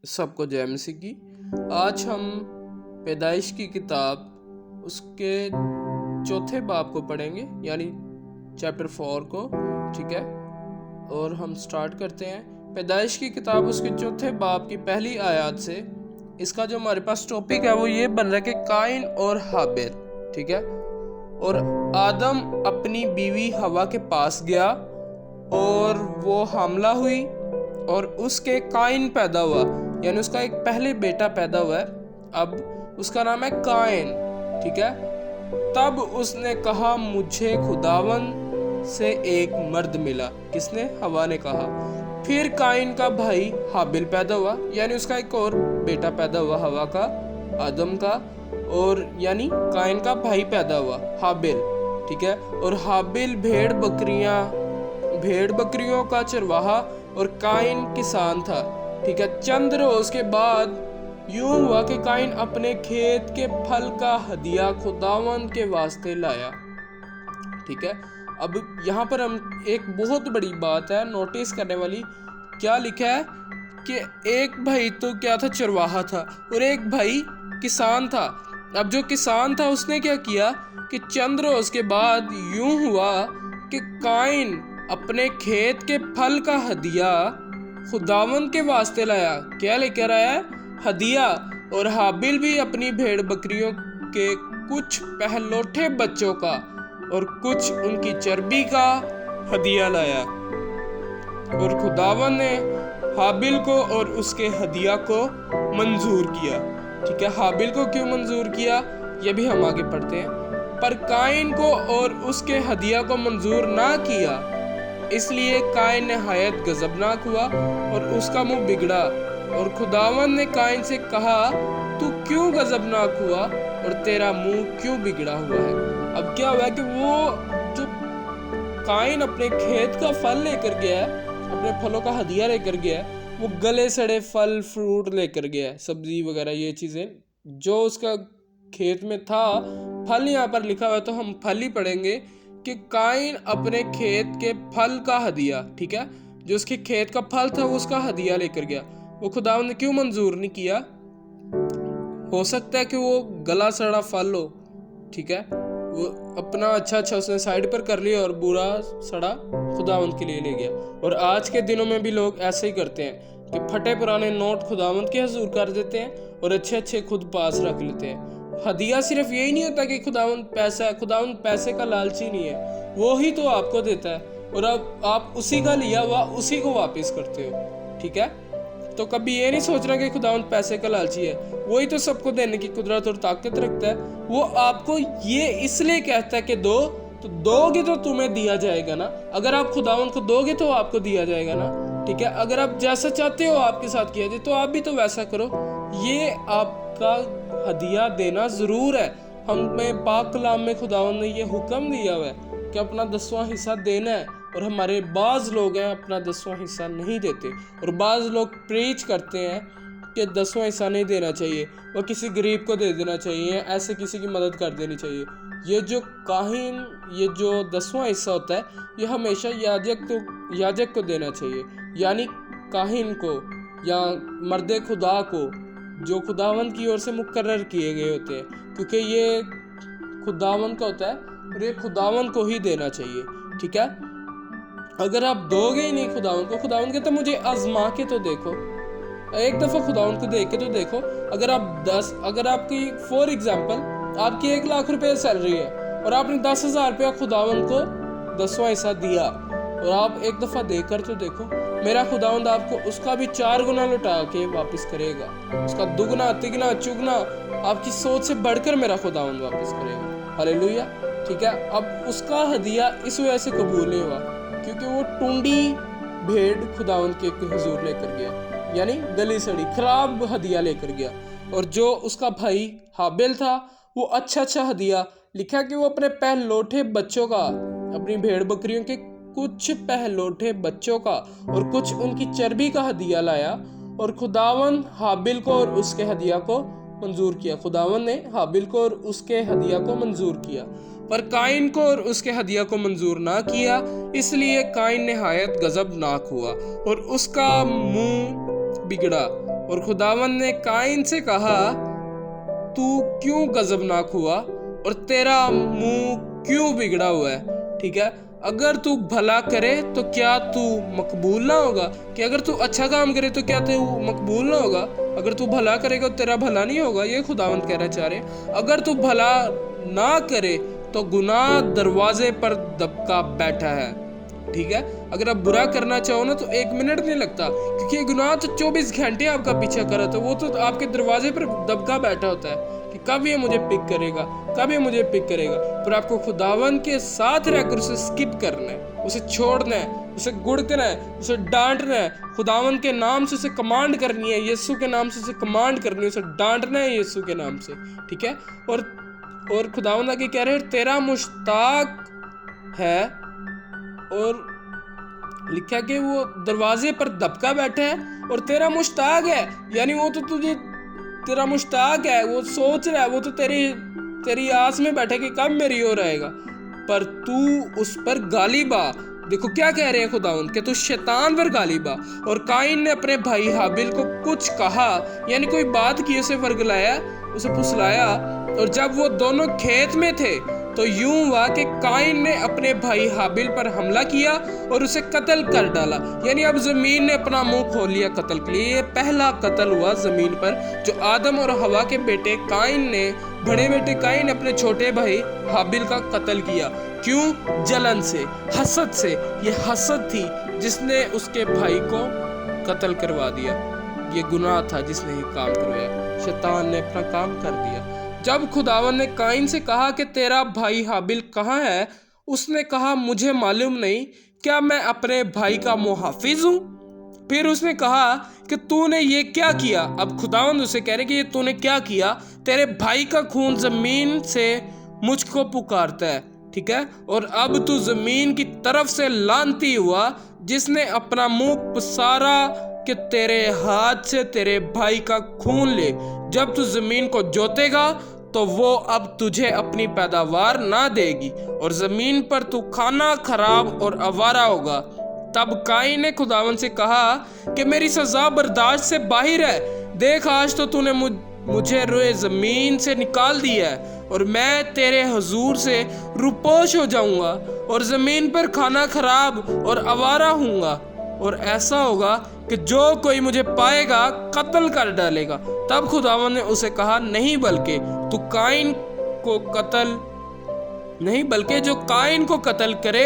सबको जय मसीह की। आज हम पैदाइश की किताब उसके चौथे बाब को पढ़ेंगे, यानी चैप्टर 4 को। ठीक है, और हम स्टार्ट करते हैं पैदाइश की किताब उसके चौथे बाब की पहली आयत से। इसका जो हमारे पास टॉपिक है वो ये बन रहा है कि काइन और हाबिल। ठीक है, और आदम अपनी बीवी हवा के पास गया और वो हामला हुई और उसके काइन पैदा हुआ, यानी उसका एक पहले बेटा पैदा हुआ है। अब उसका नाम है काइन। ठीक है, तब उसने कहा मुझे खुदावन से एक मर्द मिला। किसने? हवा ने कहा। फिर काइन का भाई हाबिल पैदा हुआ, यानी उसका एक और बेटा पैदा हुआ हवा का, आदम का, और यानी काइन का भाई पैदा हुआ हाबिल। ठीक है, और हाबिल भेड़ बकरियों का चरवाहा और काइन किसान था। ठीक है, चंद रोज के बाद यूं हुआ कि काइन अपने खेत के फल का हदिया खुदावन के वास्ते लाया। ठीक है, अब यहाँ पर हम एक बहुत बड़ी बात है नोटिस करने वाली। क्या लिखा है कि एक भाई तो क्या था, चरवाहा था, और एक भाई किसान था। अब जो किसान था उसने क्या किया कि चंद रोज के बाद यूं हुआ कि काइन अपने खेत के फल का हदिया खुदावन के वास्ते लाया। क्या लेकर आया? हदिया। और हाबिल भी अपनी भेड़ बकरियों के कुछ पहलौठे बच्चों का और कुछ उनकी चर्बी का हदिया लाया। और खुदावन ने हाबिल को और उसके हदिया को मंजूर किया। ठीक है, हाबिल को क्यों मंजूर किया ये भी हम आगे पढ़ते हैं। पर काइन को और उसके हदिया को मंजूर ना किया, इसलिए काइन नहायत गजबनाक हुआ और उसका मुंह बिगड़ा। और खुदावन ने काइन से कहा तू क्यों गजबनाक हुआ और तेरा मुंह क्यों बिगड़ा हुआ है? अब क्या हुआ कि वो जो काइन अपने खेत का फल लेकर गया है, अपने फलों का हदिया लेकर गया है, वो गले सड़े फल फ्रूट लेकर गया है, सब्जी वगैरह ये चीजें जो उसका खेत में था। फल यहाँ पर लिखा हुआ है तो हम फल ही पढ़ेंगे कि काइन अपने खेत के फल का हदिया, ठीक है, जो उसके खेत का फल था वो उसका हदिया लेकर गया। वो खुदावंद ने क्यों मंजूर नहीं किया? हो सकता है कि वो गला सड़ा फल हो। ठीक है, वो अपना अच्छा उसने साइड पर कर लिया और बुरा सड़ा खुदावंद के लिए ले गया। और आज के दिनों में भी लोग ऐसे ही करते हैं कि फटे पुराने नोट खुदावंद के हजूर कर देते हैं और अच्छे खुद पास रख लेते हैं। हदिया सिर्फ यही नहीं होता कि खुदावंद पैसा है, खुदावंद पैसे का लालची नहीं है, वो ही तो आपको देता है और अब आप उसी का लिया हुआ उसी को वापस करते हो। ठीक है, तो कभी ये नहीं सोचना कि खुदावंद पैसे का लालची है, वही तो सबको देने की कुदरत और ताकत रखता है। वो आपको ये इसलिए कहता है कि दो, तो दोगे तो तुम्हें दिया जाएगा ना। अगर आप खुदावंद को दोगे तो आपको दिया जाएगा ना। ठीक है, अगर आप जैसा चाहते हो आपके साथ किया जाए तो आप भी तो वैसा करो। ये आपका हदिया देना जरूर है। हमें पाक कलाम में खुदावंद ने ये हुक्म दिया हुआ है कि अपना 10वां हिस्सा देना है। और हमारे बाज लोग हैं अपना 10वां हिस्सा नहीं देते, और बाज लोग प्रीच करते हैं कि 10वां हिस्सा नहीं देना चाहिए, वो किसी गरीब को दे देना चाहिए, ऐसे किसी की मदद कर देनी चाहिए। ये जो काहिन, ये जो 10वां हिस्सा होता है ये हमेशा याजक को देना चाहिए, यानी काहिन को या मर्द खुदा को, जो खुदावंद की ओर से मुकर्रर किए गए होते हैं, क्योंकि ये खुदावंद का होता है और ये खुदावंद को ही देना चाहिए। ठीक है, अगर आप दोगे ही नहीं खुदावंद को, खुदावंद कहता मुझे आजमा के तो देखो, एक दफा खुदावंद को देख के तो देखो। अगर आपकी फॉर एग्जांपल आपकी 1 लाख रुपए सैलरी है और आपने 10,000 रुपया खुदावंद को 10वां हिस्सा दिया, और आप एक दफा देकर तो देखो, मेरा खुदावंद आपको उसका भी 4 गुना लौटा के वापस करेगा, उसका दुगना तिगना चुगना आपकी सोच से बढ़कर मेरा खुदावंद वापस करेगा। हालेलुया। ठीक है, अब उसका हदिया इस वजह से कबूल नहीं हुआ क्योंकि वो टूंडी भेड़ खुदावंद के हुजूर लेकर गया, यानी गली सड़ी खराब हदिया लेकर गया। और जो उसका भाई हाबिल था वो अच्छा हदिया, लिखा कि वो अपने पहलौठे बच्चों का, अपनी भेड़ बकरियों के कुछ पहलौठे बच्चों का और कुछ उनकी चर्बी का हदिया लाया। और खुदावन हाबिल को और उसके हदिया को मंजूर किया। खुदावन ने हाबिल को और उसके हदिया को मंजूर किया, पर काइन को और उसके हदिया को मंजूर ना किया, इसलिए काइन नहायत गजबनाक हुआ और उसका मुंह बिगड़ा और खुदावंद ने काइन से कहा, तू क्यों गजबनाक हुआ और तेरा मुंह क्यों बिगड़ा हुआ है? ठीक है, अगर तू भला करे तो क्या तू मकबूल ना होगा? कि अगर तू अच्छा काम करे तो क्या तू मकबूल ना होगा? अगर तू भला करेगा तो तेरा भला नहीं होगा? ये खुदावंद कहना चाह रहे हैं। अगर तू भला ना करे तो गुनाह दरवाजे पर दबका बैठा है। ठीक है, अगर आप बुरा करना चाहो ना तो 1 मिनट नहीं लगता, क्योंकि ये गुनाह तो 24 घंटे आपका पीछा कर रहा था। वो तो आपके दरवाजे पर दबका बैठा होता है कि कब ये मुझे पिक करेगा, कब ये मुझे पिक करेगा। पर आपको खुदावंद के साथ रहकर उसे स्किप करना है, उसे छोड़ना है, उसे गुड़कना है, उसे डांटना है, खुदावंद के नाम से उसे कमांड करनी है, यीशु के नाम से उसे कमांड करनी है, उसे डांटना है यीशु के नाम से। ठीक है, और खुदावंद आगे कह रहे हैं, तेरा मुश्ताक है, और लिखा कि वो दरवाजे पर दबका बैठा है और तेरा मुश्ताक है, यानी वो तो तुझे, तेरा मुश्ताक है, वो सोच रहा है, वो तो तेरी आस में बैठा कि कब मेरी ओर आएगा, पर तू उस पर गालिब आ। देखो क्या कह रहे हैं खुदावंद कि तू शैतान पर गालिब आ। और काइन ने अपने भाई हाबिल को कुछ कहा, यानी कोई बात की, उसे वर्गलाया, उसे फुसलाया। और जब वो दोनों खेत में थे तो यूं हुआ कि काइन ने अपने भाई हाबिल पर हमला किया और उसे कत्ल कर डाला। यानी अब जमीन ने अपना मुंह खोल लिया कत्ल के लिए। ये पहला कत्ल हुआ जमीन पर जो आदम और हवा के बेटे काइन ने, बड़े बेटे काइन ने अपने छोटे भाई हाबिल का कत्ल किया। क्यों? जलन से, हसद से। ये हसद थी जिसने उसके भाई को कत्ल करवा दिया। ये गुनाह था जिसने ये काम करवाया। शैतान ने अपना काम कर दिया। जब खुदावंद ने काइन से कहा कि तेरा भाई हाबिल कहाँ है, उसने कहा, मुझे मालूम नहीं, क्या मैं अपने भाई का मुहाफिज हूँ? फिर उसने कहा कि तूने ये क्या किया? अब खुदावंद उसे कह रहे कि ये तूने क्या किया? तेरे भाई का खून जमीन से मुझको पुकारता है। ठीक है, और अब तू जमीन की तरफ से लानती हुआ, जिसने अपना मुंह पसारा कि तेरे हाथ से तेरे भाई का खून ले। जब तू जमीन को जोतेगा तो वो अब तुझे अपनी पैदावार ना देगी और जमीन पर तू खाना खराब और आवारा होगा। तब काइन ने खुदावंद से कहा कि मेरी सजा बर्दाश्त से बाहर है। देख, आज तो तूने मुझे रोए जमीन से निकाल दिया है और मैं तेरे हुजूर से रुपोश हो जाऊंगा और जमीन पर खाना खराब और आवारा हूँगा। और ऐसा होगा कि जो कोई मुझे पाएगा कत्ल कर डालेगा। तब खुदावंद ने उसे कहा, नहीं, बल्कि तू काइन को कत्ल नहीं, बल्कि जो काइन को कत्ल करे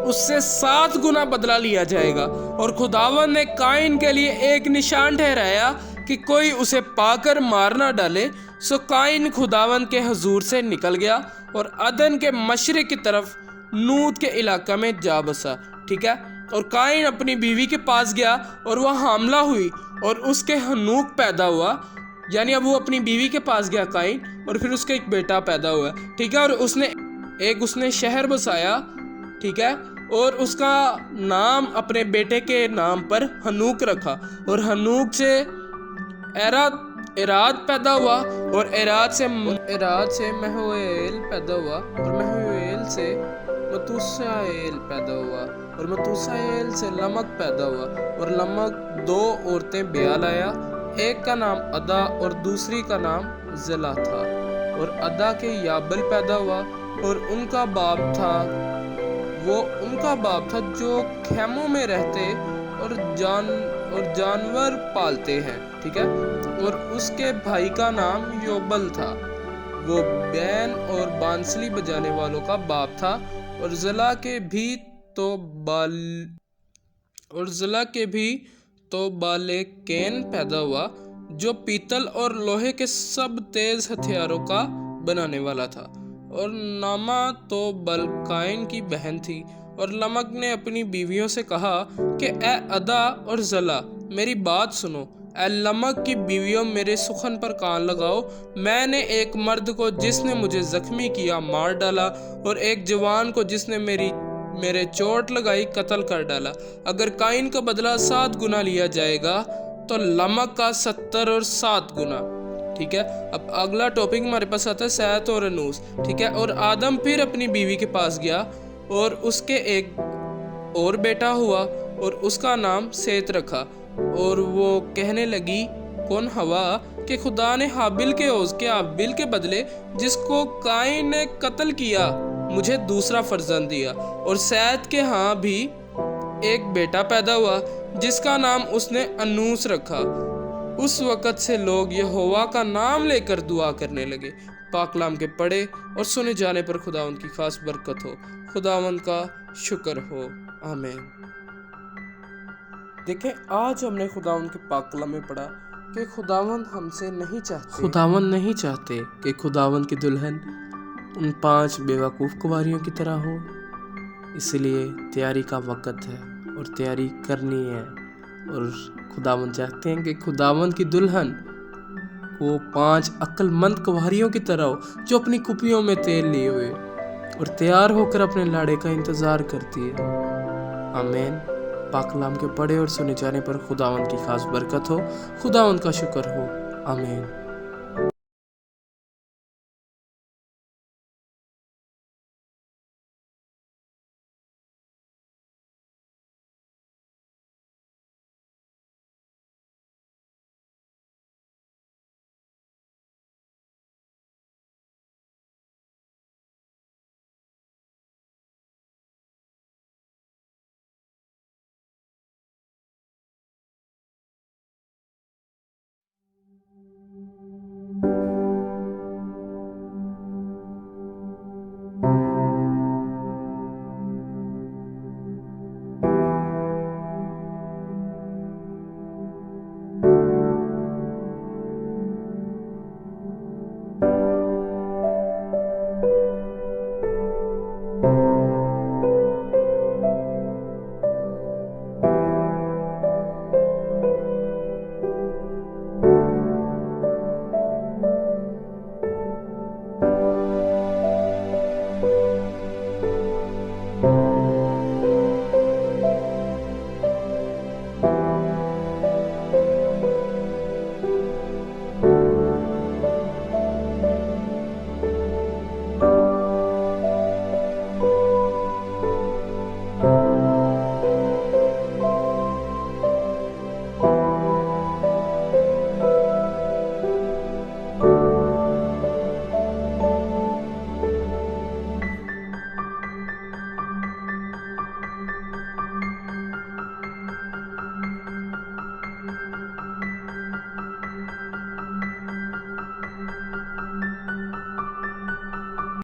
उससे 7 गुना बदला लिया जाएगा। और खुदावंद ने काइन के लिए एक निशान ठहराया कि कोई उसे पाकर मार ना डाले। सो काइन खुदावंद के हुजूर से निकल गया और अदन के मशरिक की तरफ नूद के इलाका में जा बसा। ठीक है, और काइन अपनी बीवी के पास गया और वह हामला हुई और उसके हनूक पैदा हुआ। यानी अब वो अपनी बीवी के पास गया काइन, और फिर उसका एक बेटा पैदा हुआ। ठीक है, और उसने शहर बसाया। ठीक है, और उसका नाम अपने बेटे के नाम पर हनूक रखा। और हनूक से एराद पैदा हुआ और एराद से महूएल पैदा हुआ और महूएल से मतूसाएल पैदा हुआ और मतूसाएल से लमक पैदा हुआ और लमक 2 औरतें ब्याह लाया। एक का नाम अदा और दूसरी का नाम जिला था। और अदा के याबल पैदा हुआ और उनका बाप था जो खेमों में रहते और जानवर पालते हैं। ठीक है, और उसके भाई का नाम योबल था, वो बैन और बांसुरी बजाने वालों का बाप था। और जिला के भी तो बालेकेन पैदा हुआ जो पीतल और लोहे के सब तेज हथियारों का बनाने वाला था। और नामा तो बलकाइन की बहन थी। और लमक ने अपनी बीवियों से कहा कि ए अदा और जला, मेरी बात सुनो। ए लमक की बीवियों, मेरे सुखन पर कान लगाओ। मैंने एक मर्द को जिसने मुझे जख्मी किया मार डाला और एक जवान को जिसने मेरे चोट लगाई कत्ल कर डाला। अगर काइन का बदला 7 गुना लिया जाएगा तो लमक का 70 और 7 गुना। ठीक है, अब अगला टॉपिक हमारे पास आता है सैत और अनूस। ठीक है, और आदम फिर अपनी बीवी के पास गया और उसके एक और बेटा हुआ और उसका नाम सेत रखा। और वो कहने लगी, कौन हवा कि खुदा ने हाबिल के ओज़ के हाबिल के बदले जिसको काइन ने कत्ल किया मुझे दूसरा फर्जंद दिया, और सैद के यहाँ भी एक बेटा पैदा हुआ जिसका नाम उसने अनूस रखा। उस वक़्त से लोग यहोवा का नाम लेकर दुआ करने लगे। पाकलाम के पढ़े और सुने जाने पर खुदावंद की खास बरकत हो। खुदावंद का शुक्र हो। आमीन। देखें, आज हमने खुदावंद के पाकलाम में पढ़ा कि खुदावंद नहीं चाहते कि खुदावंद की दुल्हन उन 5 बेवकूफ़ कुंवारियों की तरह हो। इसलिए तैयारी का वक़्त है और तैयारी करनी है, और खुदावंद चाहते हैं कि खुदावंद की दुल्हन वो 5 अक्लमंद कुंवारियों की तरह हो, जो अपनी कुपियों में तेल लिए हुए और तैयार होकर अपने लाड़े का इंतज़ार करती है। आमीन। पाकलाम के पढ़े और सुने जाने पर खुदावंद की खास बरकत हो। खुदावंद का शुक्र हो। आमीन।